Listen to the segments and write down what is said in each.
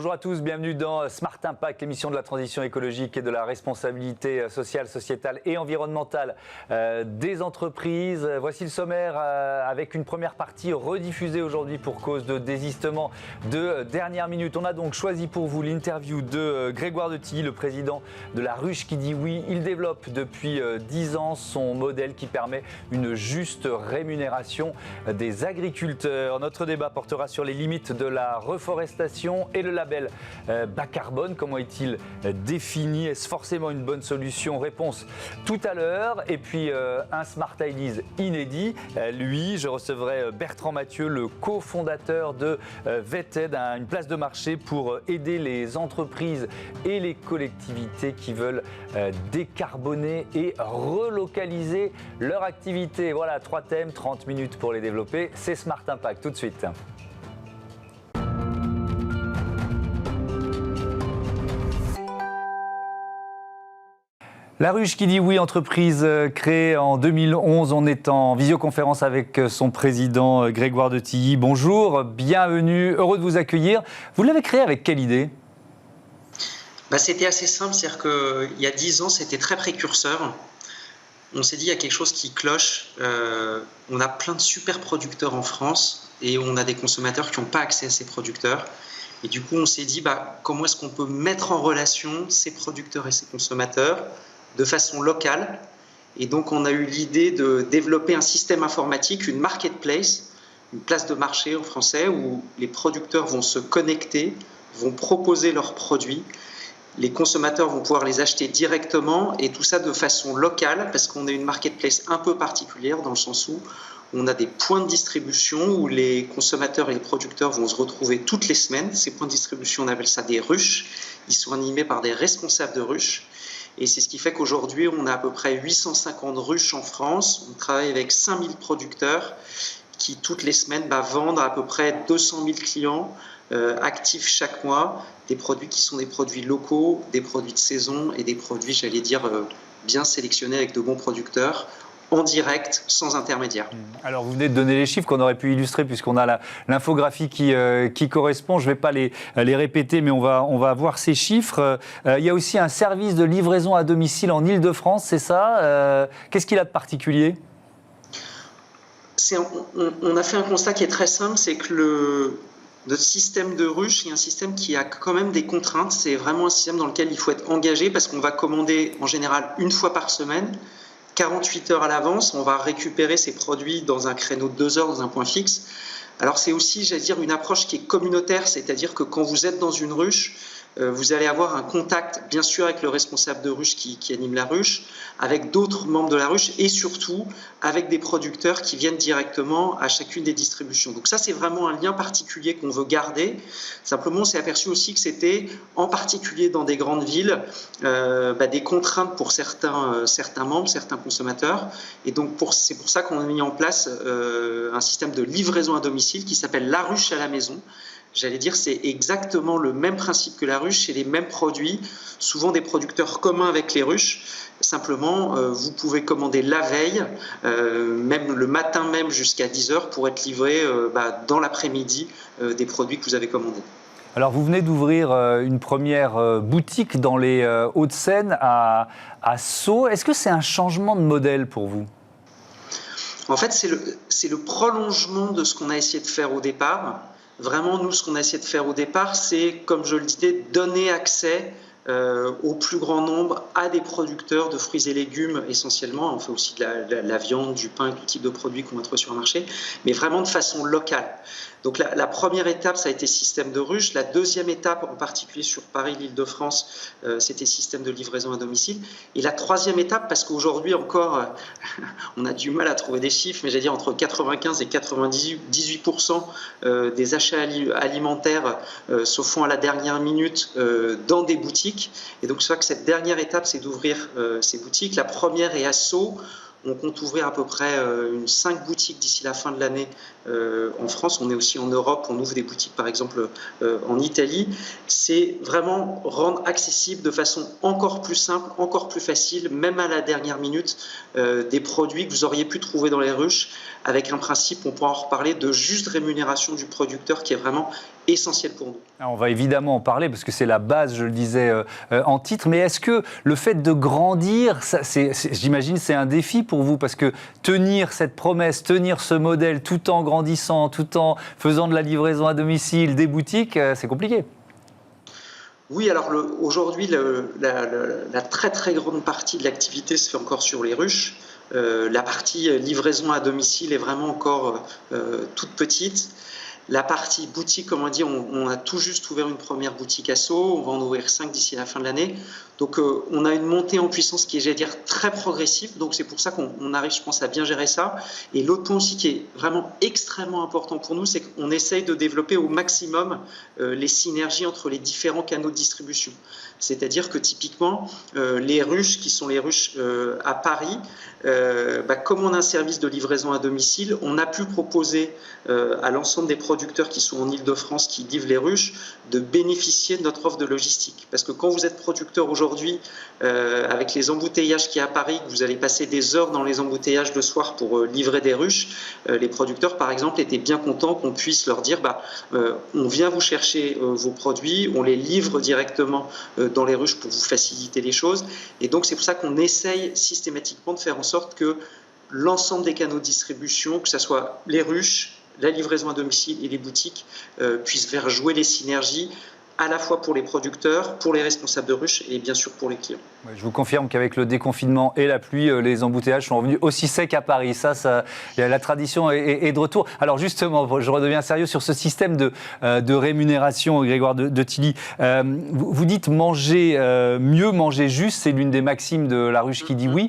Bonjour à tous, bienvenue dans Smart Impact, l'émission de la transition écologique et de la responsabilité sociale, sociétale et environnementale des entreprises. Voici le sommaire avec une première partie rediffusée aujourd'hui pour cause de désistement de dernière minute. On a donc choisi pour vous l'interview de Grégoire de Tilly, le président de la ruche qui dit oui. Il développe depuis 10 ans son modèle qui permet une juste rémunération des agriculteurs. Notre débat portera sur les limites de la reforestation et le label bas carbone. Comment est-il défini? Est-ce forcément une bonne solution? Réponse tout à l'heure. Et puis un Smart Ideas inédit. Lui, je recevrai Bertrand Mathieu, le cofondateur de VetAid, une place de marché pour aider les entreprises et les collectivités qui veulent décarboner et relocaliser leur activité. Voilà, 3 thèmes, 30 minutes pour les développer. C'est Smart Impact, tout de suite. La ruche qui dit oui, entreprise créée en 2011. On est en visioconférence avec son président Grégoire de Tilly. Bonjour, bienvenue, heureux de vous accueillir. Vous l'avez créée avec quelle idée? C'était assez simple, c'est-à-dire qu'il y a 10 ans, c'était très précurseur. On s'est dit, il y a quelque chose qui cloche. On a plein de super producteurs en France et on a des consommateurs qui n'ont pas accès à ces producteurs. Et du coup, on s'est dit, comment est-ce qu'on peut mettre en relation ces producteurs et ces consommateurs de façon locale. Et donc, on a eu l'idée de développer un système informatique, une marketplace, une place de marché en français, où les producteurs vont se connecter, vont proposer leurs produits. Les consommateurs vont pouvoir les acheter directement et tout ça de façon locale parce qu'on est une marketplace un peu particulière dans le sens où on a des points de distribution où les consommateurs et les producteurs vont se retrouver toutes les semaines. Ces points de distribution, on appelle ça des ruches. Ils sont animés par des responsables de ruches. Et c'est ce qui fait qu'aujourd'hui, on a à peu près 850 ruches en France. On travaille avec 5000 producteurs qui, toutes les semaines, vendent à peu près 200 000 clients actifs chaque mois. Des produits qui sont des produits locaux, des produits de saison et des produits, j'allais dire, bien sélectionnés avec de bons producteurs, en direct, sans intermédiaire. Alors, vous venez de donner les chiffres qu'on aurait pu illustrer puisqu'on a l'infographie qui correspond. Je ne vais pas les répéter, mais on va voir ces chiffres. Il y a aussi un service de livraison à domicile en Île-de-France, c'est ça? Qu'est-ce qu'il a de particulier? On a fait un constat qui est très simple, c'est que notre système de ruche est un système qui a quand même des contraintes. C'est vraiment un système dans lequel il faut être engagé parce qu'on va commander en général une fois par semaine. 48 heures à l'avance, on va récupérer ces produits dans un créneau de 2 heures, dans un point fixe. Alors c'est aussi, j'allais dire, une approche qui est communautaire, c'est-à-dire que quand vous êtes dans une ruche, vous allez avoir un contact, bien sûr, avec le responsable de ruche qui anime la ruche, avec d'autres membres de la ruche et surtout avec des producteurs qui viennent directement à chacune des distributions. Donc ça, c'est vraiment un lien particulier qu'on veut garder. Simplement, on s'est aperçu aussi que c'était, en particulier dans des grandes villes, des contraintes pour certains membres, certains consommateurs. Et donc, c'est pour ça qu'on a mis en place un système de livraison à domicile qui s'appelle La Ruche à la maison. J'allais dire, c'est exactement le même principe que la ruche, c'est les mêmes produits, souvent des producteurs communs avec les ruches. Simplement, vous pouvez commander la veille, même le matin même jusqu'à 10 heures pour être livré dans l'après-midi des produits que vous avez commandés. Alors, vous venez d'ouvrir une première boutique dans les Hauts-de-Seine à Sceaux. Est-ce que c'est un changement de modèle pour vous? En fait, c'est le prolongement de ce qu'on a essayé de faire au départ. Vraiment, nous, ce qu'on a essayé de faire au départ, c'est, comme je le disais, donner accès au plus grand nombre à des producteurs de fruits et légumes essentiellement. On fait aussi de la viande, du pain et tout type de produits qu'on va trouver sur le marché, mais vraiment de façon locale. Donc la première étape, ça a été système de ruche. La deuxième étape, en particulier sur Paris, l'Île-de-France, c'était système de livraison à domicile. Et la troisième étape, parce qu'aujourd'hui encore, on a du mal à trouver des chiffres, mais j'allais dire entre 95 et 98% des achats alimentaires se font à la dernière minute dans des boutiques. Et donc c'est vrai que cette dernière étape, c'est d'ouvrir ces boutiques. La première est à Sceaux. On compte ouvrir à peu près 5 boutiques d'ici la fin de l'année en France. On est aussi en Europe, on ouvre des boutiques par exemple en Italie. C'est vraiment rendre accessible de façon encore plus simple, encore plus facile, même à la dernière minute, des produits que vous auriez pu trouver dans les ruches avec un principe, on pourra en reparler, de juste rémunération du producteur qui est vraiment essentiel pour nous. Alors on va évidemment en parler parce que c'est la base, je le disais en titre, mais est-ce que le fait de grandir, j'imagine c'est un défi pour vous parce que tenir cette promesse, tenir ce modèle tout en grandissant, tout en faisant de la livraison à domicile, des boutiques, c'est compliqué. Oui, alors aujourd'hui, la très très grande partie de l'activité se fait encore sur les ruches. La partie livraison à domicile est vraiment encore toute petite. La partie boutique, comme on dit, on a tout juste ouvert une première boutique à Sceaux, on va en ouvrir 5 d'ici la fin de l'année. Donc on a une montée en puissance qui est, j'allais dire, très progressive. Donc c'est pour ça qu'on arrive, je pense, à bien gérer ça. Et l'autre point aussi qui est vraiment extrêmement important pour nous, c'est qu'on essaye de développer au maximum les synergies entre les différents canaux de distribution. C'est-à-dire que typiquement, les ruches qui sont les ruches à Paris, comme on a un service de livraison à domicile, on a pu proposer à l'ensemble des producteurs qui sont en Île-de-France, qui livrent les ruches, de bénéficier de notre offre de logistique. Parce que quand vous êtes producteur aujourd'hui, avec les embouteillages qu'il y a à Paris, que vous allez passer des heures dans les embouteillages le soir pour livrer des ruches, les producteurs, par exemple, étaient bien contents qu'on puisse leur dire on vient vous chercher vos produits, on les livre directement dans les ruches pour vous faciliter les choses. Et donc, c'est pour ça qu'on essaye systématiquement de faire en sorte que l'ensemble des canaux de distribution, que ce soit les ruches, la livraison à domicile et les boutiques, puissent faire jouer les synergies à la fois pour les producteurs, pour les responsables de ruches et bien sûr pour les clients. Ouais, je vous confirme qu'avec le déconfinement et la pluie, les embouteillages sont revenus aussi secs à Paris. La tradition est de retour. Alors justement, je redeviens sérieux sur ce système de rémunération, Grégoire de Tilly. Vous dites manger mieux, manger juste, c'est l'une des maximes de La Ruche qui dit oui.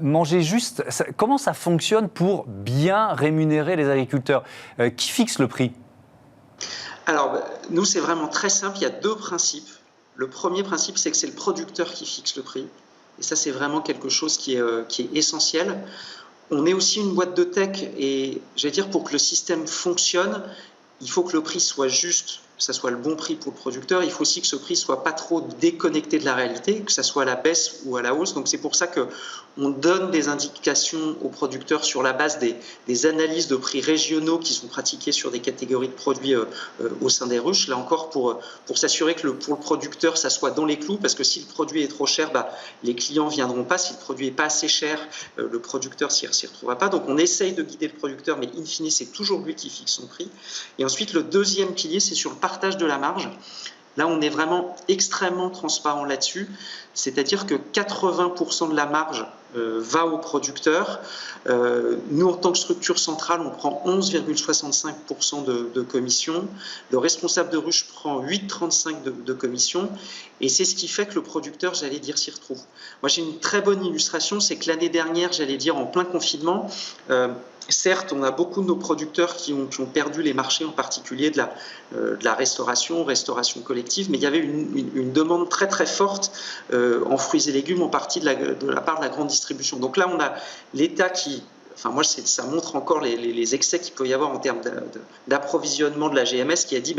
Manger juste, comment ça fonctionne pour bien rémunérer les agriculteurs? Qui fixe le prix? Alors, nous, c'est vraiment très simple. Il y a deux principes. Le premier principe, c'est que c'est le producteur qui fixe le prix. Et ça, c'est vraiment quelque chose qui est essentiel. On est aussi une boîte de tech et, j'allais dire, pour que le système fonctionne, il faut que le prix soit juste, que ça soit le bon prix pour le producteur. Il faut aussi que ce prix soit pas trop déconnecté de la réalité, que ça soit à la baisse ou à la hausse. Donc c'est pour ça qu'on donne des indications aux producteurs sur la base des analyses de prix régionaux qui sont pratiquées sur des catégories de produits au sein des ruches. Là encore, pour s'assurer que pour le producteur, ça soit dans les clous, parce que si le produit est trop cher, les clients ne viendront pas. Si le produit n'est pas assez cher, le producteur s'y retrouvera pas. Donc on essaye de guider le producteur, mais in fine, c'est toujours lui qui fixe son prix. Et ensuite, le deuxième pilier, c'est sur le partage de la marge. Là, on est vraiment extrêmement transparent là-dessus, c'est-à-dire que 80% de la marge va au producteur. Nous, en tant que structure centrale, on prend 11,65% de commission. Le responsable de ruche prend 8,35% de commission. Et c'est ce qui fait que le producteur, j'allais dire, s'y retrouve. Moi, j'ai une très bonne illustration, c'est que l'année dernière, j'allais dire, en plein confinement, certes, on a beaucoup de nos producteurs qui ont perdu les marchés, en particulier de la restauration collective, mais il y avait une demande très très forte en fruits et légumes, en partie de la part de la grande distribution. Donc là, on a l'État qui... Enfin, moi, ça montre encore les excès qu'il peut y avoir en termes d'approvisionnement de la GMS, qui a dit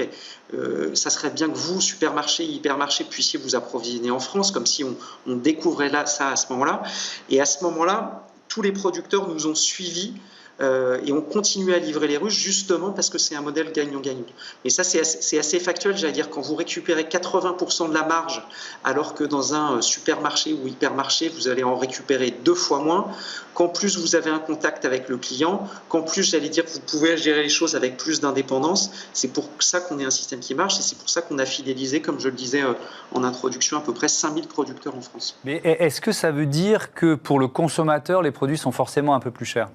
ça serait bien que vous, supermarchés, hypermarchés, puissiez vous approvisionner en France, comme si on découvrait ça à ce moment-là. Et à ce moment-là, tous les producteurs nous ont suivis et on continue à livrer les ruches justement parce que c'est un modèle gagnant-gagnant. Et ça, c'est assez factuel, j'allais dire, quand vous récupérez 80% de la marge, alors que dans un supermarché ou hypermarché, vous allez en récupérer 2 fois moins, qu'en plus vous avez un contact avec le client, qu'en plus, j'allais dire, vous pouvez gérer les choses avec plus d'indépendance. C'est pour ça qu'on est un système qui marche et c'est pour ça qu'on a fidélisé, comme je le disais en introduction, à peu près 5000 producteurs en France. Mais est-ce que ça veut dire que pour le consommateur, les produits sont forcément un peu plus chers ?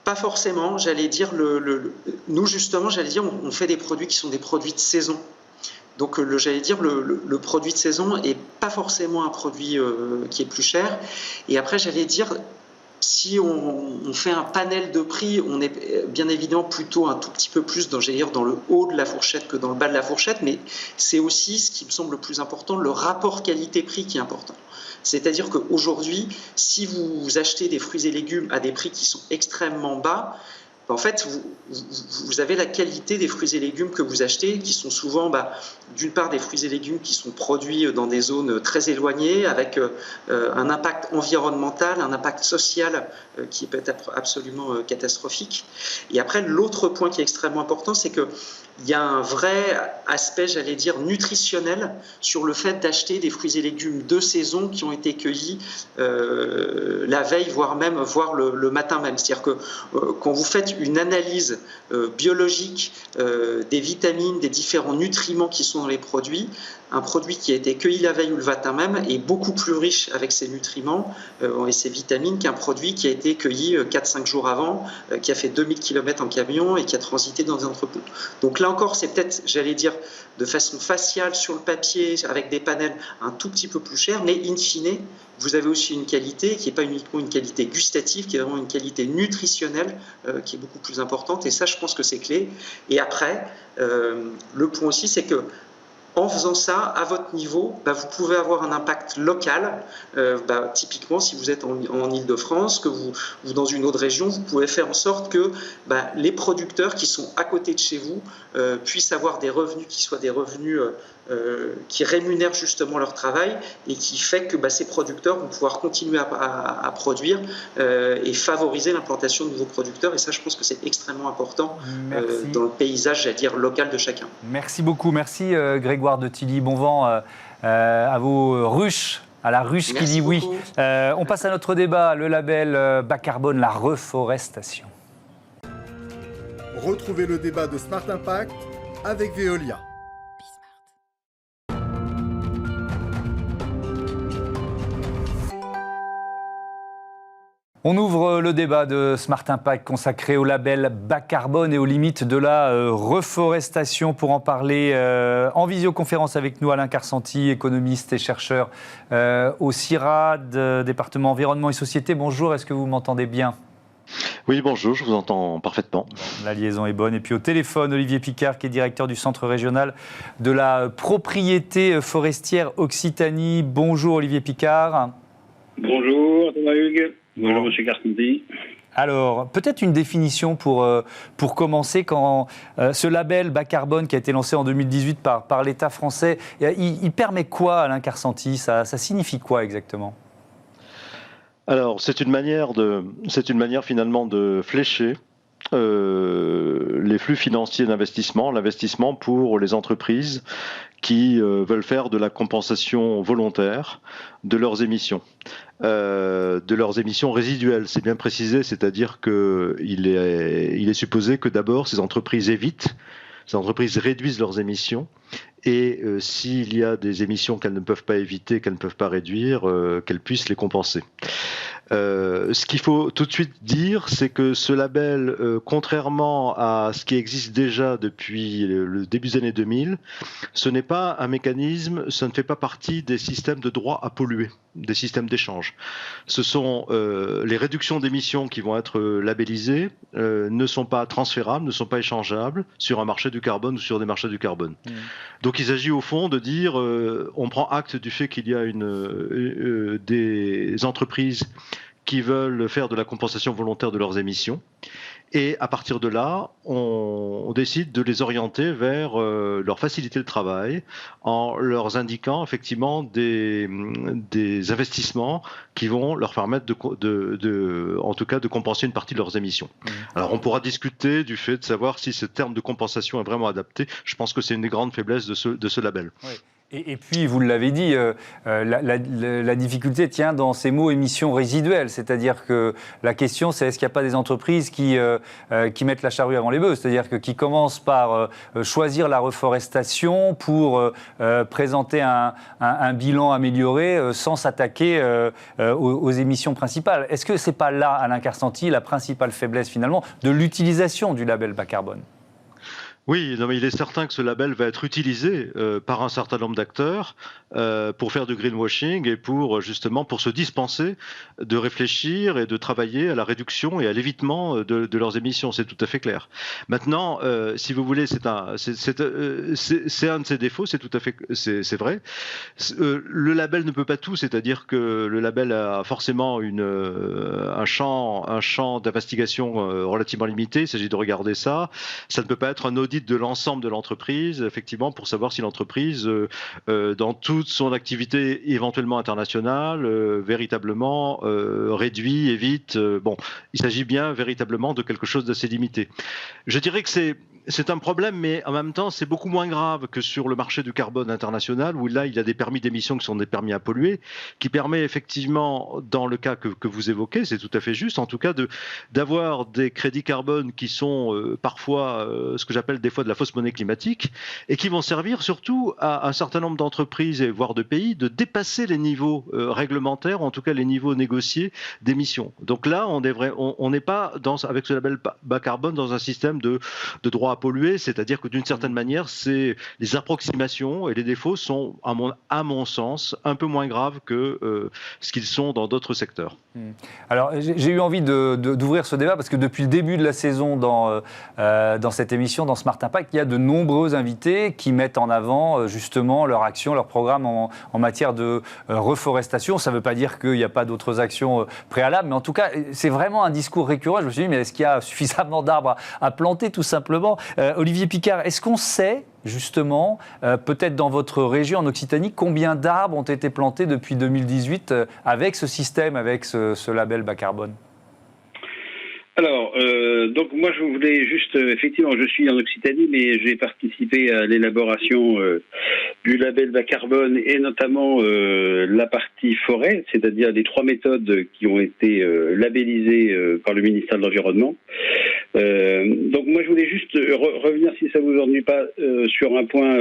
Pas forcément, j'allais dire, nous justement, j'allais dire, on fait des produits qui sont des produits de saison. Donc, j'allais dire, le produit de saison n'est pas forcément un produit qui est plus cher. Et après, j'allais dire, si on fait un panel de prix, on est bien évidemment plutôt un tout petit peu plus dans le haut de la fourchette que dans le bas de la fourchette, mais c'est aussi, ce qui me semble le plus important, le rapport qualité-prix qui est important. C'est-à-dire qu'aujourd'hui, si vous achetez des fruits et légumes à des prix qui sont extrêmement bas, en fait, vous avez la qualité des fruits et légumes que vous achetez, qui sont souvent, d'une part, des fruits et légumes qui sont produits dans des zones très éloignées, avec un impact environnemental, un impact social qui peut être absolument catastrophique. Et après, l'autre point qui est extrêmement important, c'est que il y a un vrai aspect, j'allais dire, nutritionnel sur le fait d'acheter des fruits et légumes de saison qui ont été cueillis la veille, voire le matin même. C'est-à-dire que quand vous faites une analyse biologique des vitamines, des différents nutriments qui sont dans les produits, un produit qui a été cueilli la veille ou le matin même est beaucoup plus riche avec ses nutriments et ses vitamines qu'un produit qui a été cueilli 4-5 jours avant, qui a fait 2000 km en camion et qui a transité dans des entrepôts. Donc là encore, c'est peut-être, j'allais dire, de façon faciale sur le papier, avec des panels un tout petit peu plus cher, mais in fine, vous avez aussi une qualité qui n'est pas uniquement une qualité gustative, qui est vraiment une qualité nutritionnelle qui est beaucoup plus importante. Et ça, je pense que c'est clé. Et après, le point aussi, c'est que en faisant ça, à votre niveau, vous pouvez avoir un impact local. Typiquement, si vous êtes en Île-de-France, que vous dans une autre région, vous pouvez faire en sorte que les producteurs qui sont à côté de chez vous puissent avoir des revenus qui soient des revenus qui rémunèrent justement leur travail et qui fait que ces producteurs vont pouvoir continuer à produire et favoriser l'implantation de nouveaux producteurs. Et ça, je pense que c'est extrêmement important dans le paysage, j'allais dire, local de chacun. Merci beaucoup. Merci Grégoire de Tilly. Bon vent à vos ruches. À la ruche qui dit oui. On passe à notre débat, le label bas carbone, la reforestation. Retrouvez le débat de Smart Impact avec Veolia. On ouvre le débat de Smart Impact consacré au label bas carbone et aux limites de la reforestation. Pour en parler en visioconférence avec nous, Alain Carsanti, économiste et chercheur au CIRAD, département environnement et société. Bonjour, est-ce que vous m'entendez bien ? Oui, bonjour, je vous entends parfaitement. La liaison est bonne. Et puis au téléphone, Olivier Picard, qui est directeur du Centre régional de la propriété forestière Occitanie. Bonjour Olivier Picard. Bonjour Thomas Hugues. Bonjour M. Carsanti. Alors, peut-être une définition pour commencer, quand ce label bas carbone qui a été lancé en 2018 par l'État français, il permet quoi, Alain Carsanti ? Ça signifie quoi exactement ? Alors, c'est une manière finalement de flécher les flux financiers d'investissement, l'investissement pour les entreprises qui veulent faire de la compensation volontaire de leurs émissions résiduelles. C'est bien précisé, c'est-à-dire qu'il est supposé que d'abord ces entreprises réduisent leurs émissions et s'il y a des émissions qu'elles ne peuvent pas éviter, qu'elles ne peuvent pas réduire, qu'elles puissent les compenser. Ce qu'il faut tout de suite dire, c'est que ce label, contrairement à ce qui existe déjà depuis le début des années 2000, ce n'est pas un mécanisme, ça ne fait pas partie des systèmes de droit à polluer, des systèmes d'échange. Ce sont les réductions d'émissions qui vont être labellisées, ne sont pas transférables, ne sont pas échangeables sur un marché du carbone ou sur des marchés du carbone. Donc il s'agit au fond de dire, on prend acte du fait qu'il y a des entreprises qui veulent faire de la compensation volontaire de leurs émissions. Et à partir de là, on décide de les orienter vers leur faciliter le travail en leur indiquant effectivement des investissements qui vont leur permettre en tout cas de compenser une partie de leurs émissions. Alors on pourra discuter du fait de savoir si ce terme de compensation est vraiment adapté. Je pense que c'est une des grandes faiblesses de ce label. Oui. Et puis, vous l'avez dit, la difficulté tient dans ces mots émissions résiduelles. C'est-à-dire que la question, c'est est-ce qu'il n'y a pas des entreprises qui mettent la charrue avant les bœufs ? C'est-à-dire qui commencent par choisir la reforestation pour présenter un bilan amélioré sans s'attaquer aux émissions principales. Est-ce que ce n'est pas là, Alain Carsanti, la principale faiblesse finalement de l'utilisation du label bas carbone ? Oui, non, mais il est certain que ce label va être utilisé par un certain nombre d'acteurs pour faire du greenwashing et pour se dispenser de réfléchir et de travailler à la réduction et à l'évitement de leurs émissions. C'est tout à fait clair. Maintenant, si vous voulez, c'est un de ses défauts, c'est vrai. Le label ne peut pas tout, c'est-à-dire que le label a forcément un champ d'investigation relativement limité. Il s'agit de regarder ça. Ça ne peut pas être un audit de l'ensemble de l'entreprise, effectivement, pour savoir si l'entreprise, dans toute son activité éventuellement internationale, véritablement évite. Il s'agit bien véritablement de quelque chose d'assez limité. Je dirais que c'est un problème, mais en même temps, c'est beaucoup moins grave que sur le marché du carbone international, où là, il y a des permis d'émission qui sont des permis à polluer, qui permet effectivement, dans le cas que vous évoquez, c'est tout à fait juste, en tout cas, d'avoir des crédits carbone qui sont parfois ce que j'appelle des fois de la fausse monnaie climatique, et qui vont servir surtout à un certain nombre d'entreprises, et voire de pays, de dépasser les niveaux réglementaires, en tout cas les niveaux négociés d'émissions. Donc là, on n'est pas, avec ce label bas carbone, dans un système de droit à polluer, c'est-à-dire que d'une certaine manière, les approximations et les défauts sont, à mon sens, un peu moins graves que ce qu'ils sont dans d'autres secteurs. Alors, j'ai eu envie d'ouvrir ce débat parce que depuis le début de la saison dans cette émission, dans Smart Impact, il y a de nombreux invités qui mettent en avant justement leur action, leur programme en matière de reforestation. Ça ne veut pas dire qu'il n'y a pas d'autres actions préalables, mais en tout cas, c'est vraiment un discours récurrent. Je me suis dit, mais est-ce qu'il y a suffisamment d'arbres à planter, tout simplement? Olivier Picard, est-ce qu'on sait justement, peut-être dans votre région en Occitanie, combien d'arbres ont été plantés depuis 2018 avec ce système, avec ce label bas carbone? Alors, donc moi je voulais juste, effectivement, je suis en Occitanie, mais j'ai participé à l'élaboration du label bas carbone et notamment la partie forêt, c'est-à-dire les 3 méthodes qui ont été labellisées par le ministère de l'Environnement. Donc moi je voulais juste revenir, si ça vous ennuie pas, sur un point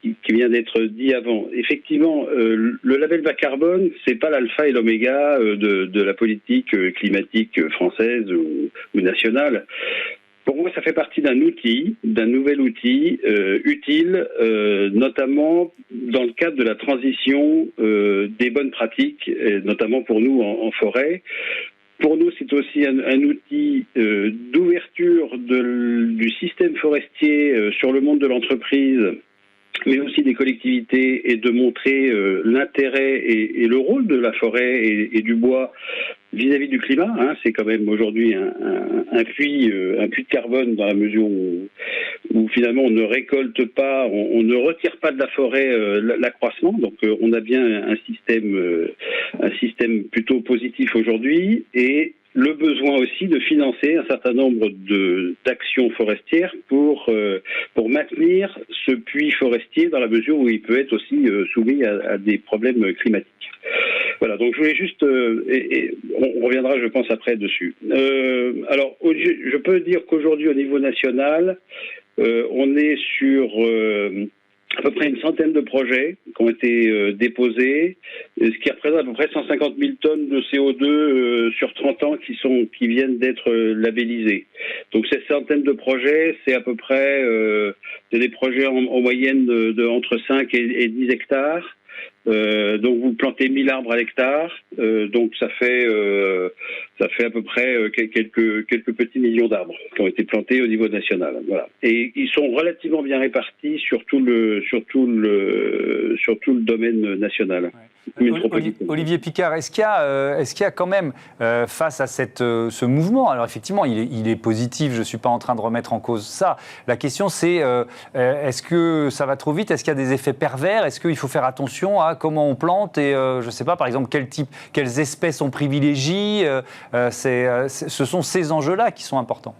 qui vient d'être dit avant. Effectivement, le label bas carbone, c'est pas l'alpha et l'oméga de la politique climatique française ou nationale. Pour moi, ça fait partie d'un nouvel outil utile, notamment dans le cadre de la transition des bonnes pratiques, notamment pour nous en forêt. Pour nous, c'est aussi un outil d'ouverture du système forestier sur le monde de l'entreprise, mais aussi des collectivités, et de montrer l'intérêt et le rôle de la forêt et du bois vis-à-vis du climat. C'est quand même aujourd'hui un puits de carbone, dans la mesure où finalement on ne récolte pas, on ne retire pas de la forêt l'accroissement. Donc on a bien un système plutôt positif aujourd'hui, et le besoin aussi de financer un certain nombre d'actions forestières pour maintenir ce puits forestier, dans la mesure où il peut être aussi soumis à des problèmes climatiques. Voilà, donc je voulais juste, et on reviendra, je pense, après dessus. Alors, je peux dire qu'aujourd'hui, au niveau national, on est sur à peu près une centaine de projets qui ont été déposés, ce qui représente à peu près 150 000 tonnes de CO2 sur 30 ans qui viennent d'être labellisés. Donc ces centaines de projets, c'est à peu près des projets en moyenne de entre 5 et 10 hectares. Donc vous plantez 1000 arbres à l'hectare, donc ça fait à peu près quelques petits millions d'arbres qui ont été plantés au niveau national. Voilà. Et ils sont relativement bien répartis sur tout le domaine national. Ouais. Olivier Picard, est-ce qu'il y a quand même, face à ce mouvement, alors effectivement il est positif, je ne suis pas en train de remettre en cause ça, la question c'est est-ce que ça va trop vite, est-ce qu'il y a des effets pervers, est-ce qu'il faut faire attention à comment on plante et je ne sais pas, par exemple quelles espèces on privilégie, ce sont ces enjeux-là qui sont importants.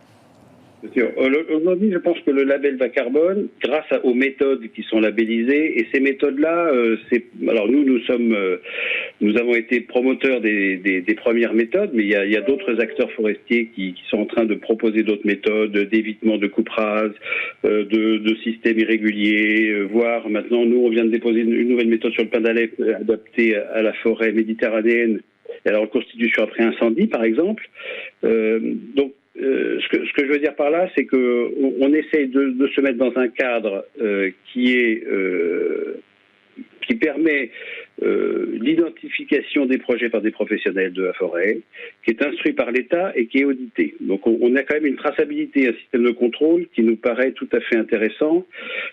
Aujourd'hui, je pense que le label bas carbone, grâce aux méthodes qui sont labellisées, et ces méthodes-là, alors nous avons été promoteurs des premières méthodes, mais il y a d'autres acteurs forestiers qui sont en train de proposer d'autres méthodes d'évitement de coupe rase, de systèmes irréguliers, voire maintenant, nous, on vient de déposer une nouvelle méthode sur le pin d'Alep adaptée à la forêt méditerranéenne, alors constitution après incendie, par exemple. Donc, ce que je veux dire par là, c'est que on essaye de se mettre dans un cadre qui permet l'identification des projets par des professionnels de la forêt, qui est instruit par l'État et qui est audité. Donc on a quand même une traçabilité, un système de contrôle qui nous paraît tout à fait intéressant,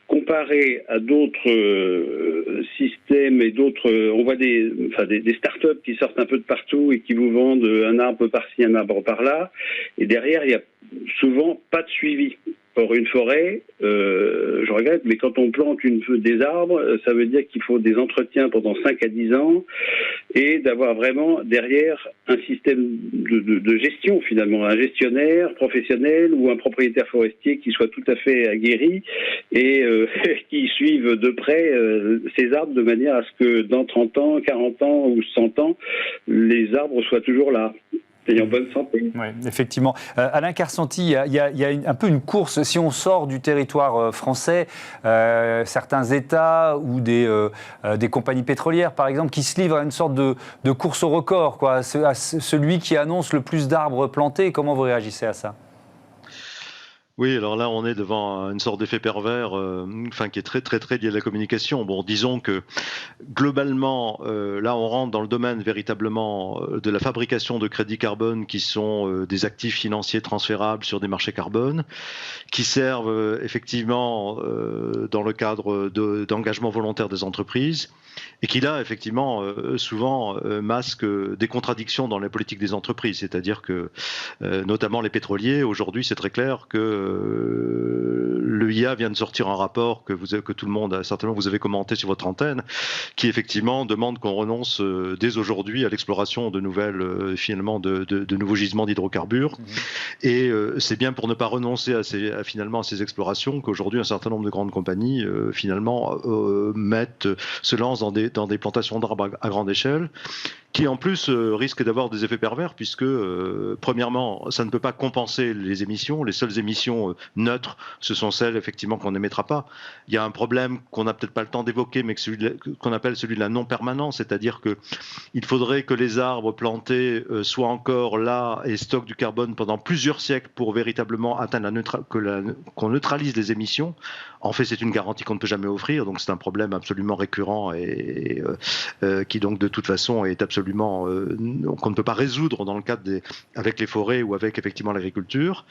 comparé à d'autres systèmes et d'autres... on voit des start-up qui sortent un peu de partout et qui vous vendent un arbre par-ci, un arbre par-là, et derrière il y a souvent pas de suivi. Or, une forêt, je regrette, mais quand on plante des arbres, ça veut dire qu'il faut des entretiens pendant 5 à 10 ans et d'avoir vraiment derrière un système de gestion, finalement, un gestionnaire professionnel ou un propriétaire forestier qui soit tout à fait aguerri et qui suive de près ces arbres de manière à ce que dans 30 ans, 40 ans ou 100 ans, les arbres soient toujours là. Et en bonne santé. Oui, effectivement. Alain Carsanti, il y a un peu une course, si on sort du territoire français, certains États ou des compagnies pétrolières, par exemple, qui se livrent à une sorte de course au record, quoi, à celui qui annonce le plus d'arbres plantés. Comment vous réagissez à ça ? Oui, alors là, on est devant une sorte d'effet pervers, qui est très, très, très lié à la communication. Bon, disons que globalement, là, on rentre dans le domaine véritablement de la fabrication de crédits carbone qui sont des actifs financiers transférables sur des marchés carbone, qui servent effectivement dans le cadre d'engagement volontaire des entreprises et qui là, effectivement, souvent masquent des contradictions dans la politique des entreprises. C'est-à-dire que, notamment les pétroliers, aujourd'hui, c'est très clair que l'EIA vient de sortir un rapport que tout le monde, certainement, vous avez commenté sur votre antenne, qui effectivement demande qu'on renonce dès aujourd'hui à l'exploration de de nouveaux gisements d'hydrocarbures. Et c'est bien pour ne pas renoncer à ces explorations qu'aujourd'hui un certain nombre de grandes compagnies se lancent dans des plantations d'arbres à grande échelle, qui en plus risque d'avoir des effets pervers puisque, premièrement, ça ne peut pas compenser les émissions. Les seules émissions neutres, ce sont celles effectivement qu'on n'émettra pas. Il y a un problème qu'on n'a peut-être pas le temps d'évoquer, mais qu'on appelle celui de la non-permanence, c'est-à-dire qu'il faudrait que les arbres plantés soient encore là et stockent du carbone pendant plusieurs siècles pour véritablement atteindre qu'on neutralise les émissions. En fait, c'est une garantie qu'on ne peut jamais offrir, donc c'est un problème absolument récurrent et qui donc de toute façon est absolument qu'on ne peut pas résoudre dans le cadre avec les forêts ou avec effectivement l'agriculture.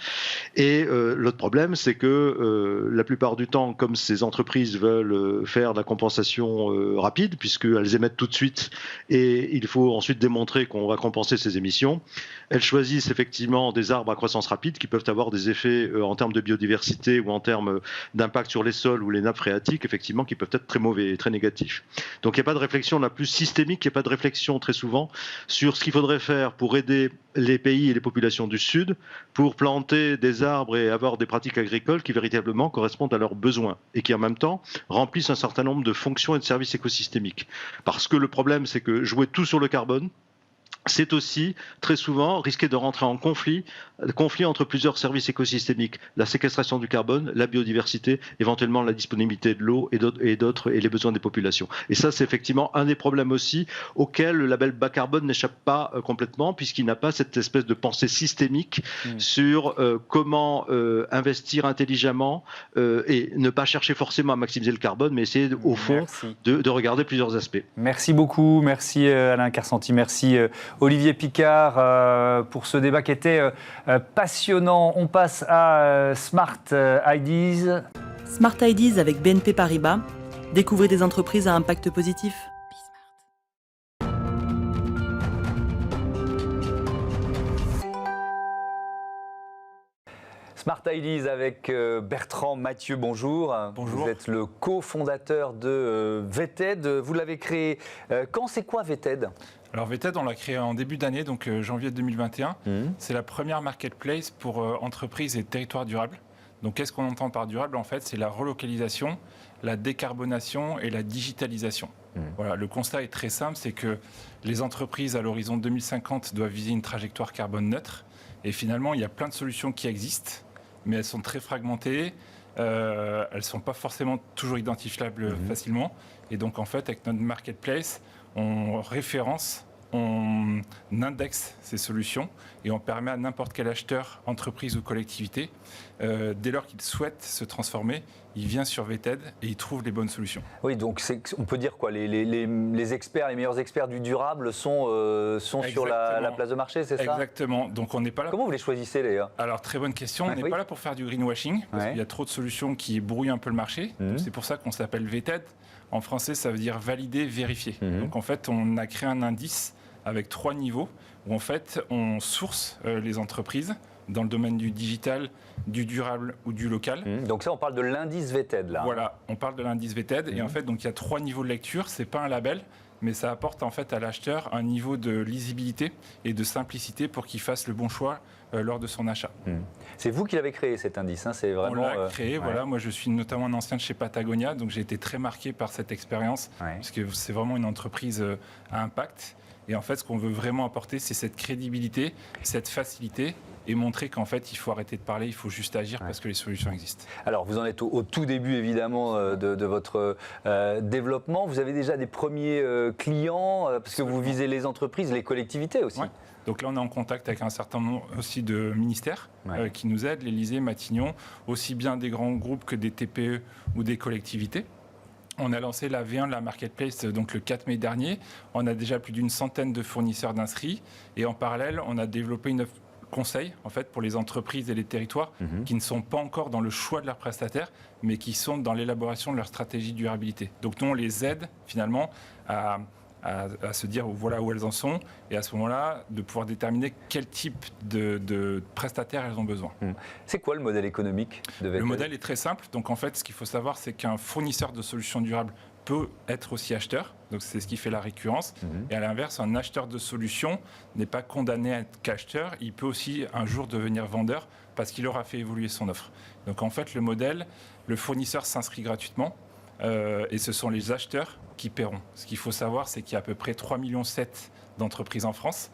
Et l'autre problème, c'est que la plupart du temps, comme ces entreprises veulent faire de la compensation rapide, puisqu'elles émettent tout de suite et il faut ensuite démontrer qu'on va compenser ces émissions, elles choisissent effectivement des arbres à croissance rapide qui peuvent avoir des effets en termes de biodiversité ou en termes d'impact sur les sols ou les nappes phréatiques, effectivement, qui peuvent être très mauvais et très négatifs. Donc il n'y a pas de réflexion la plus systémique, il n'y a pas de réflexion très souvent sur ce qu'il faudrait faire pour aider les pays et les populations du Sud pour planter des arbres et avoir des pratiques agricoles qui véritablement correspondent à leurs besoins et qui en même temps remplissent un certain nombre de fonctions et de services écosystémiques. Parce que le problème, c'est que jouer tout sur le carbone, c'est aussi très souvent risquer de rentrer en conflit entre plusieurs services écosystémiques, la séquestration du carbone, la biodiversité, éventuellement la disponibilité de l'eau et les besoins des populations. Et ça, c'est effectivement un des problèmes aussi auxquels le label bas carbone n'échappe pas complètement, puisqu'il n'a pas cette espèce de pensée systémique sur comment investir intelligemment et ne pas chercher forcément à maximiser le carbone, mais essayer au fond de regarder plusieurs aspects. Merci beaucoup, merci Alain Carsanti, merci Olivier Picard pour ce débat qui était passionnant. On passe à Smart Ideas. Smart Ideas avec BNP Paribas. Découvrez des entreprises à impact positif. Smart Ideas avec Bertrand Mathieu, bonjour. Bonjour. Vous êtes le cofondateur de VETED. Vous l'avez créé quand? C'est quoi VETED? Alors VETED, on l'a créé en début d'année, donc janvier 2021. C'est la première marketplace pour entreprises et territoires durables. Donc qu'est-ce qu'on entend par durable? En fait, c'est la relocalisation, la décarbonation et la digitalisation. Voilà, le constat est très simple, c'est que les entreprises à l'horizon 2050 doivent viser une trajectoire carbone neutre. Et finalement, il y a plein de solutions qui existent, mais elles sont très fragmentées, elles ne sont pas forcément toujours identifiables facilement. Et donc, en fait, avec notre marketplace, on référence, on indexe ces solutions et on permet à n'importe quel acheteur, entreprise ou collectivité, dès lors qu'il souhaite se transformer, il vient sur VETED et il trouve les bonnes solutions. Oui, donc on peut dire quoi, les experts, les meilleurs experts du durable sont sur la place de marché, c'est ça? Exactement. Donc on n'est pas là. Comment vous les choisissez les gars? Alors très bonne question. On n'est pas là pour faire du greenwashing parce qu'il y a trop de solutions qui brouillent un peu le marché. C'est pour ça qu'on s'appelle VETED. En français, ça veut dire valider, vérifier. Donc en fait, on a créé un indice avec 3 niveaux où en fait on source les entreprises dans le domaine du digital, du durable ou du local. Donc ça, on parle de l'indice VTED là. Voilà, on parle de l'indice VTED et en fait donc il y a 3 niveaux de lecture. C'est pas un label, mais ça apporte en fait à l'acheteur un niveau de lisibilité et de simplicité pour qu'il fasse le bon choix lors de son achat. C'est vous qui l'avez créé cet indice, hein, c'est vraiment. On l'a créé, voilà. Moi, je suis notamment un ancien de chez Patagonia, donc j'ai été très marqué par cette expérience, parce que c'est vraiment une entreprise à impact. Et en fait, ce qu'on veut vraiment apporter, c'est cette crédibilité, cette facilité, et montrer qu'en fait, il faut arrêter de parler, il faut juste agir parce que les solutions existent. Alors, vous en êtes au tout début, évidemment, de votre développement. Vous avez déjà des premiers clients, parce que vous visez les entreprises, les collectivités aussi. Ouais. Donc là, on est en contact avec un certain nombre aussi de ministères qui nous aident, l'Élysée, Matignon, aussi bien des grands groupes que des TPE ou des collectivités. On a lancé la V1 de la Marketplace donc le 4 mai dernier. On a déjà plus d'une centaine de fournisseurs d'inscrits. Et en parallèle, on a développé une offre conseil en fait, pour les entreprises et les territoires qui ne sont pas encore dans le choix de leurs prestataires, mais qui sont dans l'élaboration de leur stratégie de durabilité. Donc nous, on les aide finalement à se dire voilà où elles en sont et à ce moment-là de pouvoir déterminer quel type de prestataires elles ont besoin. C'est quoi le modèle économique de VTED ? Le modèle est très simple. Donc en fait, ce qu'il faut savoir, c'est qu'un fournisseur de solutions durables peut être aussi acheteur. Donc c'est ce qui fait la récurrence. Et à l'inverse, un acheteur de solutions n'est pas condamné à être qu'acheteur. Il peut aussi un jour devenir vendeur parce qu'il aura fait évoluer son offre. Donc en fait, le modèle, le fournisseur s'inscrit gratuitement. Et ce sont les acheteurs qui paieront. Ce qu'il faut savoir, c'est qu'il y a à peu près 3,7 millions d'entreprises en France.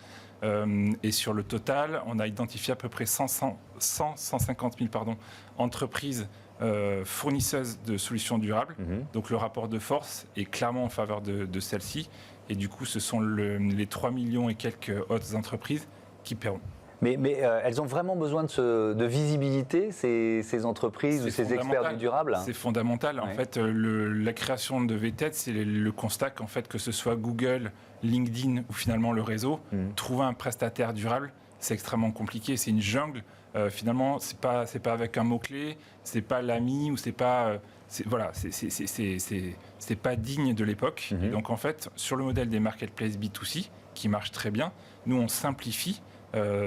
Et sur le total, on a identifié à peu près 150 000 entreprises fournisseuses de solutions durables. Donc le rapport de force est clairement en faveur de celles-ci. Et du coup, ce sont les 3 millions et quelques autres entreprises qui paieront. Mais elles ont vraiment besoin de visibilité, ces entreprises ou ces experts du durable ? C'est fondamental. En fait, la création de VTED, c'est le constat qu'en fait, que ce soit Google, LinkedIn ou finalement le réseau, trouver un prestataire durable, c'est extrêmement compliqué. C'est une jungle. Finalement, c'est pas avec un mot-clé, c'est pas l'ami ou c'est pas... c'est pas digne de l'époque. Et donc en fait, sur le modèle des marketplaces B2C, qui marche très bien, nous on simplifie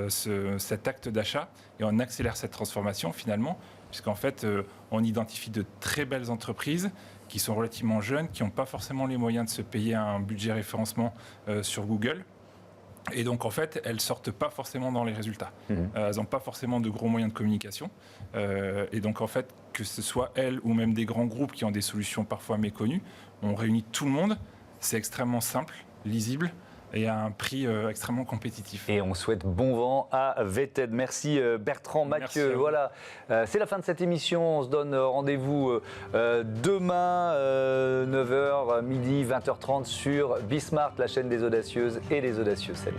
cet acte d'achat et on accélère cette transformation finalement, puisqu'en fait on identifie de très belles entreprises qui sont relativement jeunes, qui n'ont pas forcément les moyens de se payer un budget référencement sur Google. Et donc, en fait, elles ne sortent pas forcément dans les résultats. Elles n'ont pas forcément de gros moyens de communication. Et donc, en fait, que ce soit elles ou même des grands groupes qui ont des solutions parfois méconnues, on réunit tout le monde. C'est extrêmement simple, lisible et à un prix extrêmement compétitif. Et on souhaite bon vent à VTED. Merci Bertrand Mathieu. Merci. Voilà, c'est la fin de cette émission. On se donne rendez-vous demain, 9h, midi, 20h30 sur Bismart, la chaîne des audacieuses et des audacieux. Salut.